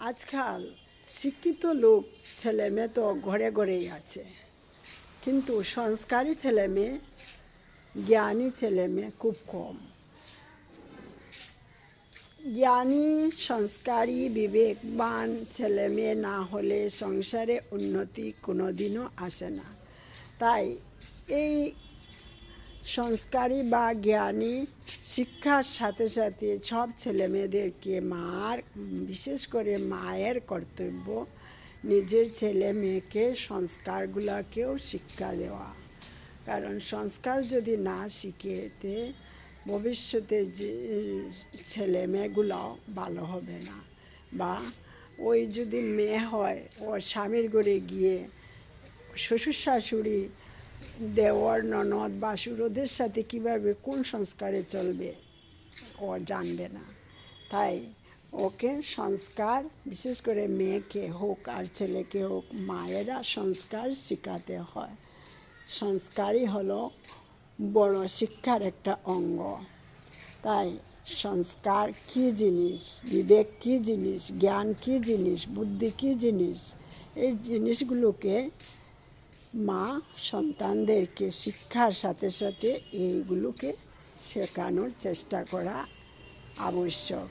আজকাল শিক্ষিত লোক ছেলে মেয়ে তো ঘরে ঘরেই আছে, কিন্তু সংস্কারী ছেলে মেয়ে, জ্ঞানী ছেলে মেয়ে খুব কম। জ্ঞানী, সংস্কারী, বিবেকবান ছেলে মেয়ে না হলে সংসারে উন্নতি কোনোদিনও আসে না। তাই এই সংস্কারী বা জ্ঞানী শিক্ষার সাথে সাথে সব ছেলে মেয়েদেরকে বিশেষ করে মায়ের কর্তব্য নিজের ছেলে মেয়েকে সংস্কারগুলোকেও শিক্ষা দেওয়া। কারণ সংস্কার যদি না শিখেতে ভবিষ্যতে যে ছেলে মেয়েগুলো ভালো হবে না। বা ওই যদি মেয়ে হয়, ও স্বামীর ঘরে গিয়ে শ্বশুর শাশুড়ি, দেওয়ার, ননদ, বাসুর ওদের সাথে কীভাবে কোন সংস্কারে চলবে ও জানবে না। তাই ওকে সংস্কার, বিশেষ করে মেয়েকে হোক আর ছেলেকে হোক, মায়েরা সংস্কার শেখাতে হয়। সংস্কারই হলো বড় শিক্ষার একটা অঙ্গ। তাই সংস্কার কী জিনিস, বিবেক কী জিনিস, জ্ঞান কী জিনিস, বুদ্ধি কী জিনিস, এই জিনিসগুলোকে মা সন্তানদেরকে শিক্ষার সাথে সাথে এইগুলোকে শেখানোর চেষ্টা করা আবশ্যক।